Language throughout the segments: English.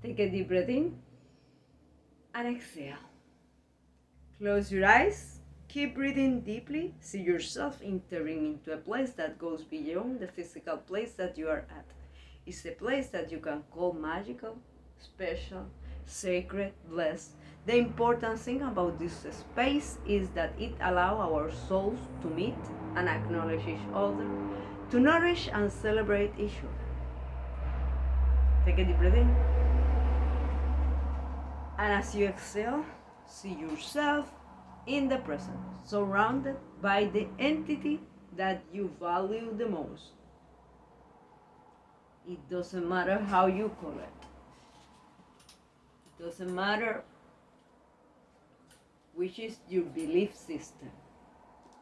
Take a deep breath in and exhale. Close your eyes. Keep breathing deeply. See yourself entering into a place that goes beyond the physical place that you are at. It's a place that you can call magical, special, sacred, blessed. The important thing about this space is that it allows our souls to meet and acknowledge each other, to nourish and celebrate each other. Take a deep breath in. And as you exhale, see yourself in the present, surrounded by the entity that you value the most. It doesn't matter how you call it. It doesn't matter which is your belief system.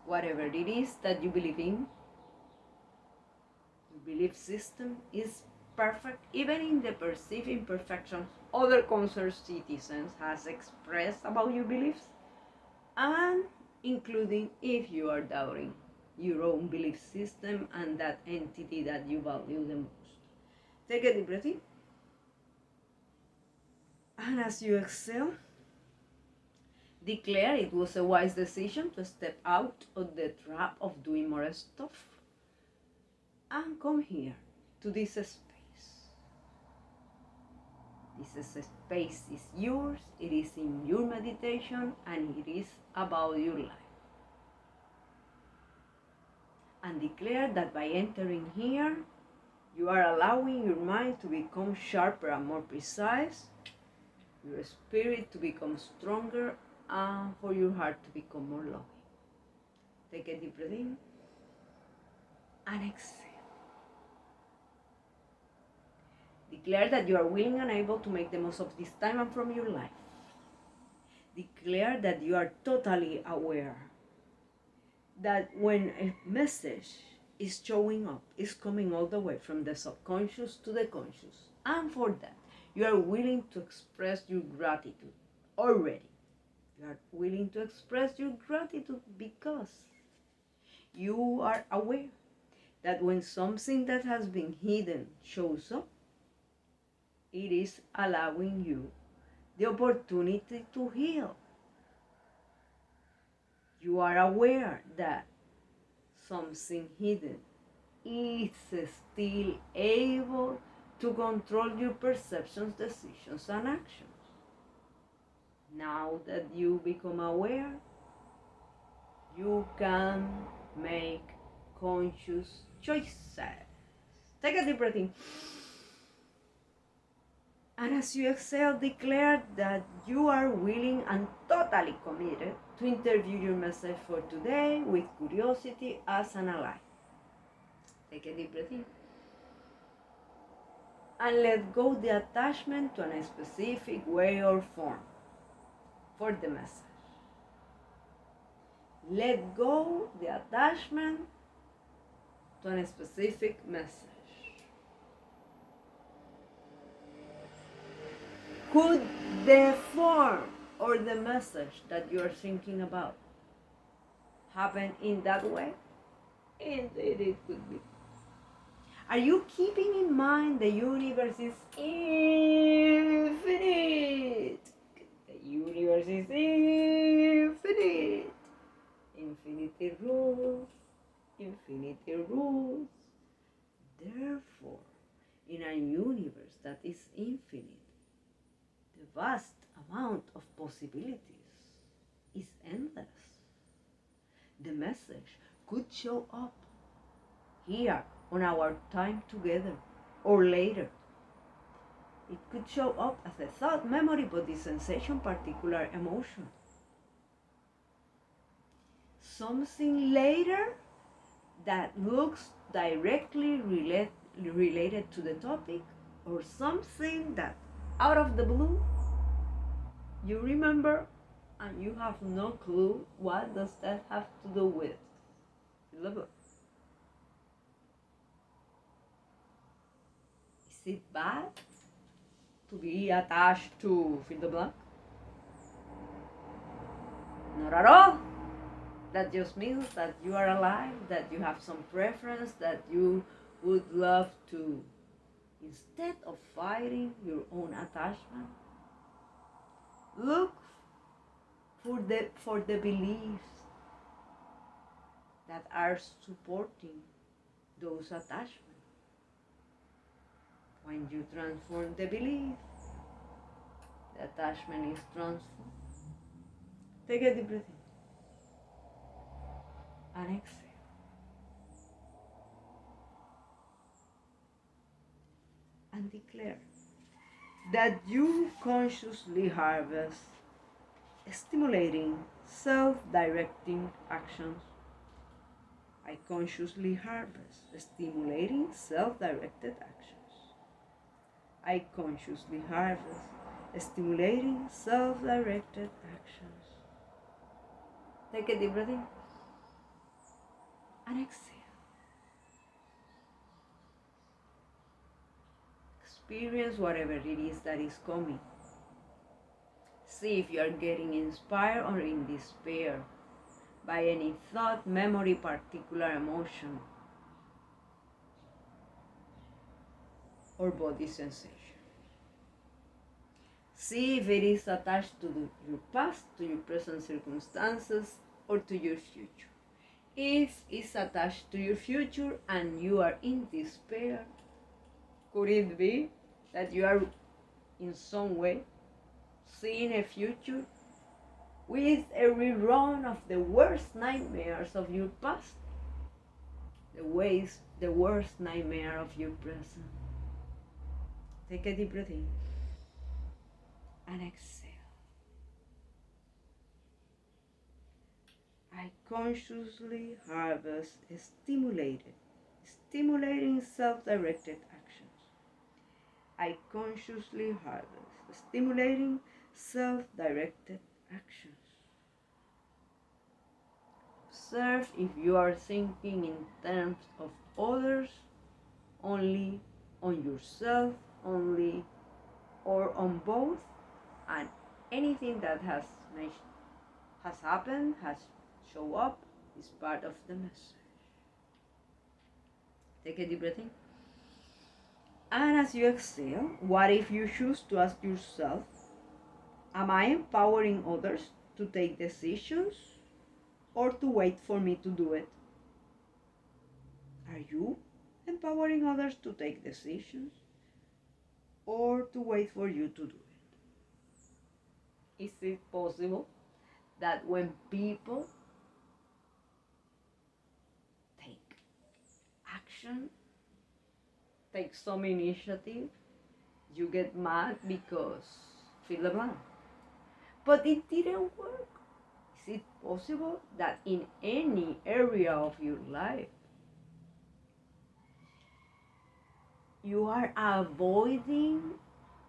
Whatever it is that you believe in, your belief system is perfect, even in the perceived imperfections other concerned citizens has expressed about your beliefs, and including if you are doubting your own belief system and that entity that you value the most. Take a deep breath in. And as you exhale, declare it was a wise decision to step out of the trap of doing more stuff and come here to this space. This space is yours, it is in your meditation, and it is about your life. And declare that by entering here, you are allowing your mind to become sharper and more precise, your spirit to become stronger, and for your heart to become more loving. Take a deep breath in and exhale. Declare that you are willing and able to make the most of this time and from your life. Declare that you are totally aware that when a message is showing up, it's coming all the way from the subconscious to the conscious. And for that, you are willing to express your gratitude already. You are willing to express your gratitude because you are aware that when something that has been hidden shows up, it is allowing you the opportunity to heal. You are aware that something hidden is still able to control your perceptions, decisions, and actions. Now that you become aware, you can make conscious choices. Take a deep breath in. And as you exhale, declare that you are willing and totally committed to interview your message for today with curiosity as an ally. Take a deep breath in. And let go the attachment to a specific way or form for the message. Let go the attachment to a specific message. Could the form or the message that you are thinking about happen in that way? Indeed, it could be. Are you keeping in mind the universe is infinite? The universe is infinite. Infinity rules. Infinity rules. Therefore, in a universe that is infinite, the vast amount of possibilities is endless. The message could show up here on our time together or later. It could show up as a thought, memory, body sensation, particular emotion. Something later that looks directly related to the topic, or something that out of the blue you remember and you have no clue what does that have to do with. Feel the book. Is it bad to be attached to fill the blank? Not at all. That just means that you are alive, that you have some preference, that you would love to Instead of fighting your own attachment, look for the beliefs that are supporting those attachments. When you transform the belief, the attachment is transformed. Take a deep breath in and exhale. And declare that you consciously harvest stimulating, self-directing actions. I consciously harvest stimulating, self-directed actions. I consciously harvest stimulating, self-directed actions. Take a deep breath in and exhale. Experience whatever it is that is coming. See if you are getting inspired or in despair by any thought, memory, particular emotion, or body sensation. See if it is attached to your past, to your present circumstances, or to your future. If it's attached to your future and you are in despair, could it be that you are in some way seeing a future with a rerun of the worst nightmares of your past? The worst nightmare of your present. Take a deep breath in and exhale. I consciously harvest stimulating self-directed actions. I consciously harvest stimulating self-directed actions. Observe if you are thinking in terms of others, only on yourself, only or on both, and anything that has happened, has shown up, is part of the message. Take a deep breath in. And as you exhale, what if you choose to ask yourself, am I empowering others to take decisions or to wait for me to do it? Are you empowering others to take decisions or to wait for you to do it? Is it possible that when people take action, take some initiative, you get mad because fill the blank? But it didn't work. Is it possible that in any area of your life you are avoiding,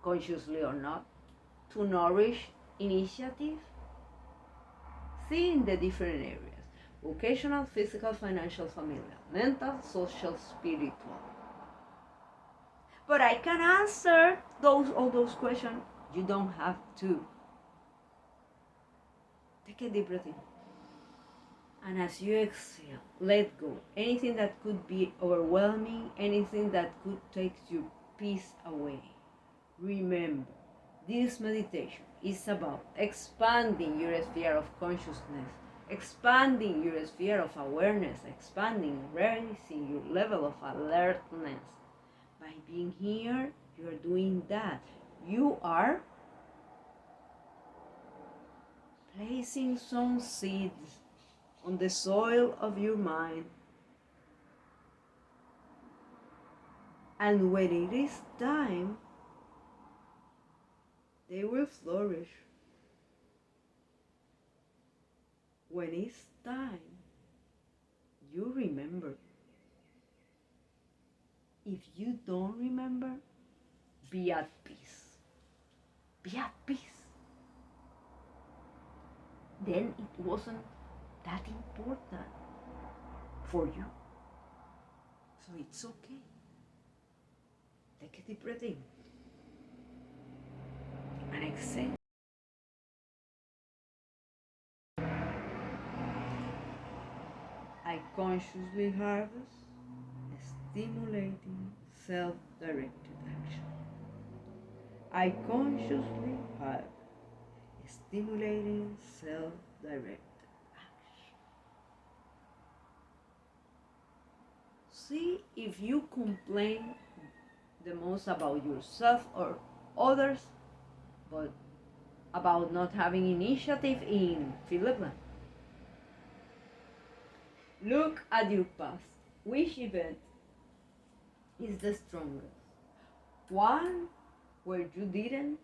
consciously or not, to nourish initiative? See in the different areas: vocational, physical, financial, familial, mental, social, spiritual. But I can answer all those questions. You don't have to. Take a deep breath in. And as you exhale, let go. Anything that could be overwhelming, anything that could take your peace away. Remember, this meditation is about expanding your sphere of consciousness, expanding your sphere of awareness, expanding, raising your level of alertness. By being here, you are doing that. You are placing some seeds on the soil of your mind. And when it is time, they will flourish. When it's time, you remember. If you don't remember, be at peace. Be at peace. Then it wasn't that important for you. So it's okay. Take a deep breath in and exhale. I consciously harvest stimulating self-directed I consciously have stimulating self-directed action. See if you complain the most about yourself or others, but about not having initiative in fill the blank. Look at your past. Which event is the strongest? One where you didn't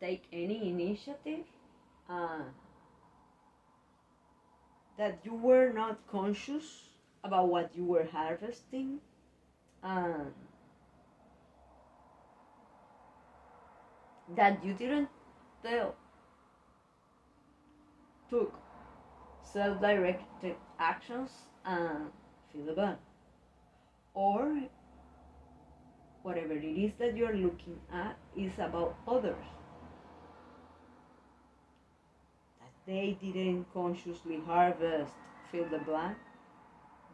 take any initiative, uh, that you were not conscious about what you were harvesting, uh, that you didn't tell, took self-directed actions and fill the blank. Or whatever it is that you're looking at is about others, that they didn't consciously harvest fill the blank,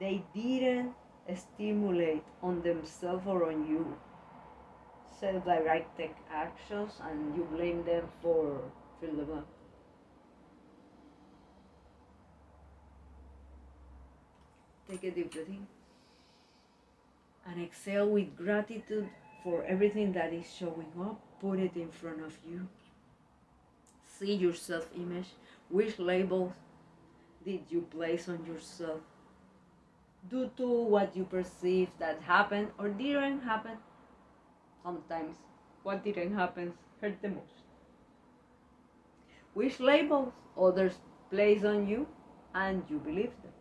they didn't stimulate on themselves or on you self-directed actions, and you blame them for fill the blank. Take a deep breath in and exhale with gratitude for everything that is showing up. Put it in front of you. See your self-image. Which labels did you place on yourself due to what you perceive that happened or didn't happen? Sometimes what didn't happen hurt the most. Which labels others place on you and you believe them?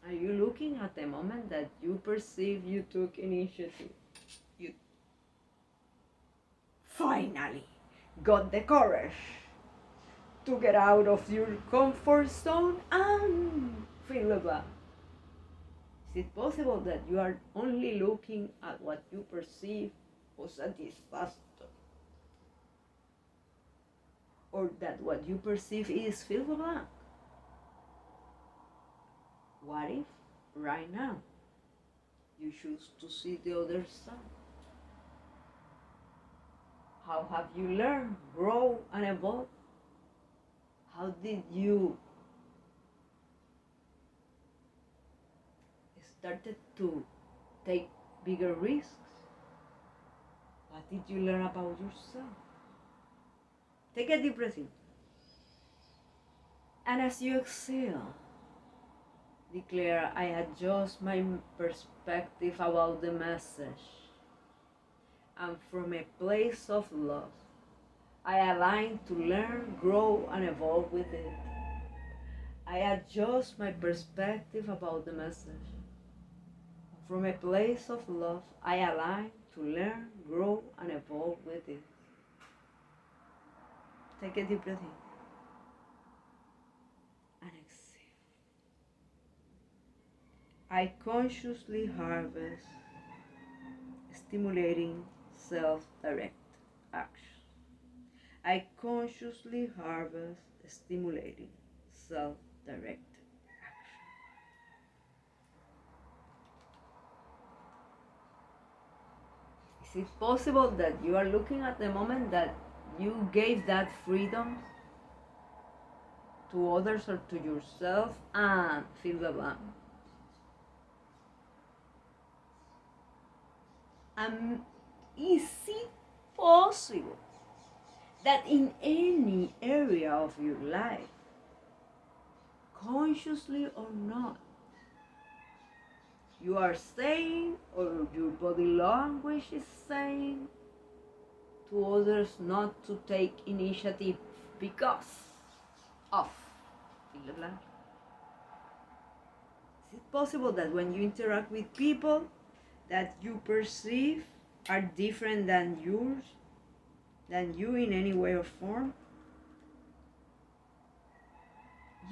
Are you looking at the moment that you perceive you took initiative? You finally got the courage to get out of your comfort zone and fill the blank. Is it possible that you are only looking at what you perceive was a disaster? Or that what you perceive is fill the blank? What if right now you choose to see the other side? How have you learned, grow, and evolve? How did you started to take bigger risks? What did you learn about yourself? Take a deep breath in. And as you exhale, declare, I adjust my perspective about the message. And from a place of love, I align to learn, grow, and evolve with it. I adjust my perspective about the message. From a place of love, I align to learn, grow, and evolve with it. Take a deep breath in and exhale. I consciously harvest stimulating self-directed action. I consciously harvest stimulating self-directed action. Is it possible that you are looking at the moment that you gave that freedom to others or to yourself and fill the blank? Is it possible that in any area of your life, consciously or not, you are saying, or your body language is saying to others not to take initiative because of fill the blank? Is it possible that when you interact with people that you perceive are different than yours, than you in any way or form,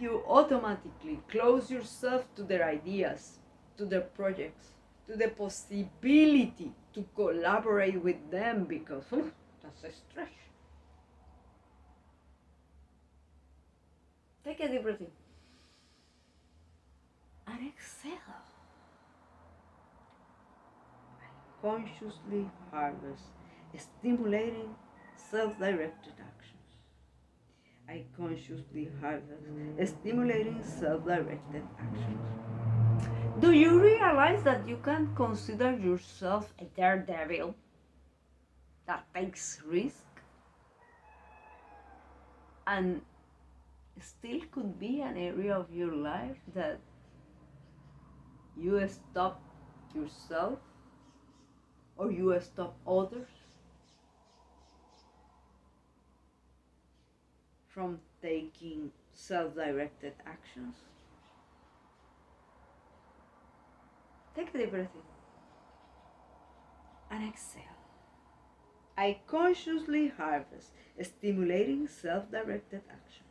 you automatically close yourself to their ideas, to their projects, to the possibility to collaborate with them because that's a stretch. Take a deep breath in and exhale. consciously harvest stimulating self-directed actions. I consciously harvest stimulating self-directed actions. Do you realize that you can consider yourself a daredevil that takes risk and still could be an area of your life that you stop yourself or you stop others from taking self-directed actions? Take a deep breath in and exhale. I consciously harvest stimulating self-directed actions.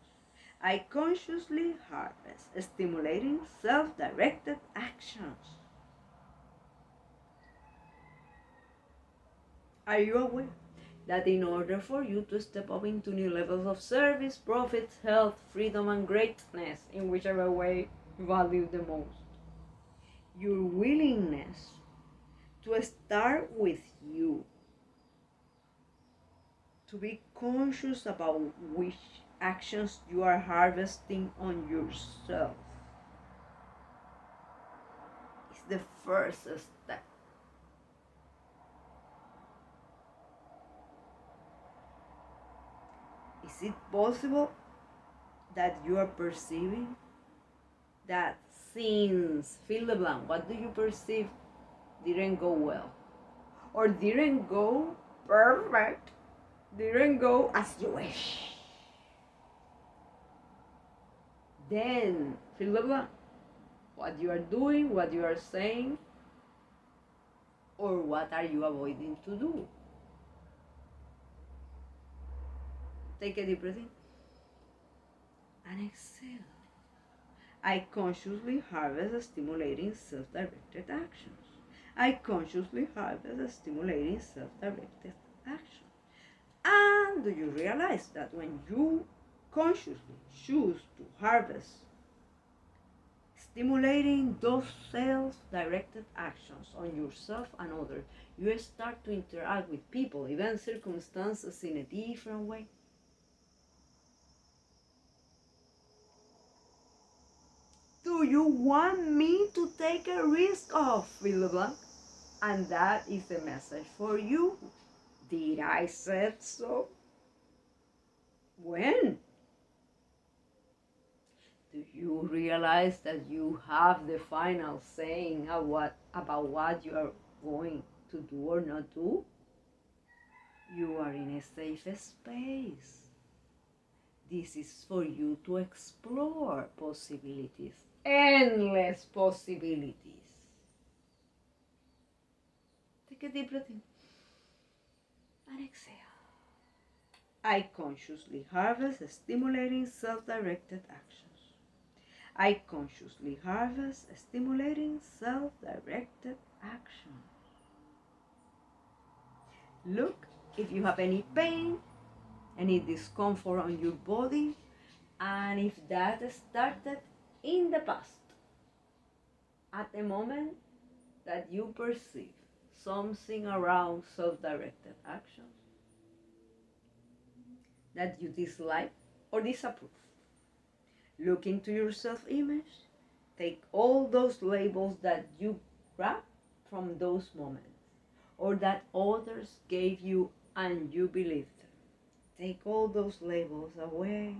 I consciously harvest stimulating self-directed actions. Are you aware that in order for you to step up into new levels of service, profit, health, freedom, and greatness, in whichever way you value the most, your willingness to start with you, to be conscious about which actions you are harvesting on yourself, is the first step. Is it possible that you are perceiving that things, fill the blank, what do you perceive, didn't go well? Or didn't go perfect, didn't go as you wish? Then, fill the blank, what you are doing, what you are saying, or what are you avoiding to do? Take a deep breath in and exhale. I consciously harvest stimulating self-directed actions. I consciously harvest stimulating self-directed actions. And do you realize that when you consciously choose to harvest stimulating those self-directed actions on yourself and others, you start to interact with people, events, circumstances in a different way? Do you want me to take a risk of, fill the blank? And that is a message for you. Did I say so? When? Do you realize that you have the final saying about what you are going to do or not do? You are in a safe space. This is for you to explore possibilities, endless possibilities. Take a deep breath in and exhale. I consciously harvest stimulating self-directed actions. I consciously harvest stimulating self-directed actions. Look if you have any pain, any discomfort on your body, and if that started in the past, at the moment that you perceive something around self-directed actions that you dislike or disapprove. Look into your self-image. Take all those labels that you grab from those moments or that others gave you and you believed them. Take all those labels away.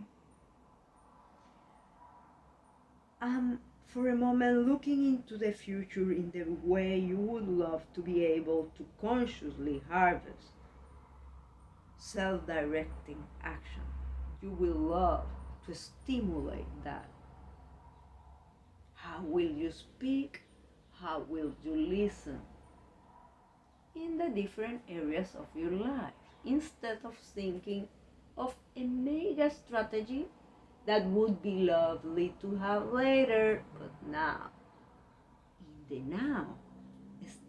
For a moment, looking into the future in the way you would love to be able to consciously harvest self-directing action. You will love to stimulate that. How will you speak? How will you listen? In the different areas of your life, instead of thinking of a mega strategy that would be lovely to have later, but now. In the now,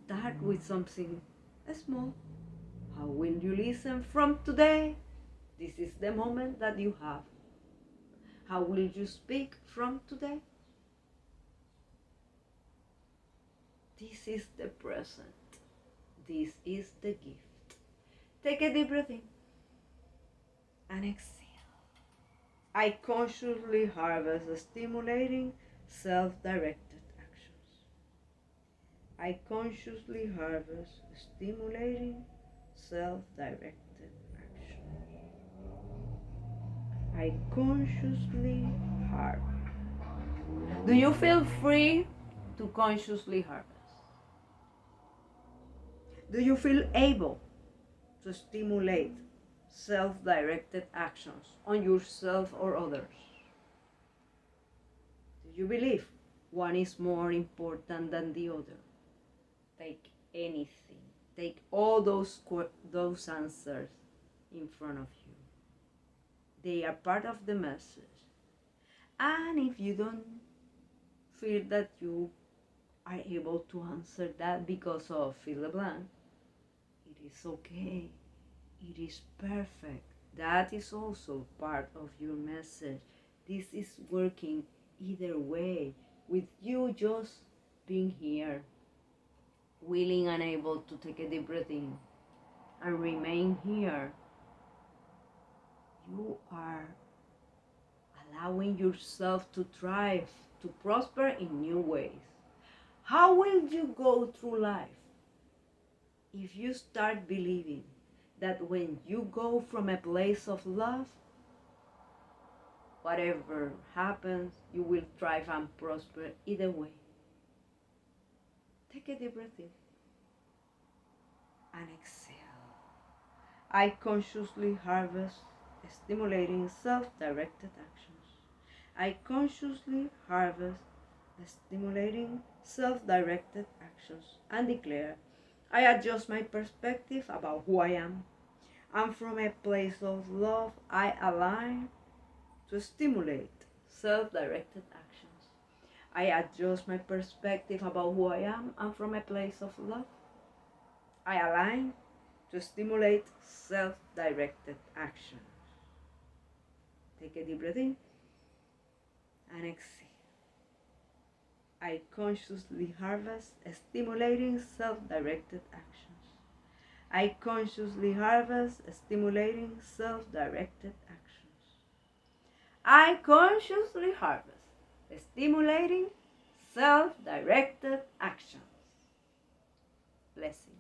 start with something small. How will you listen from today? This is the moment that you have. How will you speak from today? This is the present. This is the gift. Take a deep breath in and exhale. I consciously harvest stimulating self-directed actions. I consciously harvest stimulating self-directed actions. I consciously harvest. Do you feel free to consciously harvest? Do you feel able to stimulate self-directed actions on yourself or others? Do you believe one is more important than the other? Take anything. Take all those answers in front of you. They are part of the message. And if you don't feel that you are able to answer that because of fill the blank, it is okay. It is perfect. That is also part of your message. This is working either way, with you just being here, willing and able to take a deep breath in and remain here. You are allowing yourself to thrive, to prosper in new ways. How will you go through life if you start believing that when you go from a place of love, whatever happens, you will thrive and prosper either way? Take a deep breath in and exhale. I consciously harvest stimulating self-directed actions. I consciously harvest stimulating self-directed actions and declare, I adjust my perspective about who I am, and from a place of love, I align to stimulate self-directed actions. I adjust my perspective about who I am, and from a place of love, I align to stimulate self-directed actions. Take a deep breath in and exhale. I consciously harvest stimulating self-directed actions. I consciously harvest stimulating self-directed actions. I consciously harvest stimulating self-directed actions. Blessings.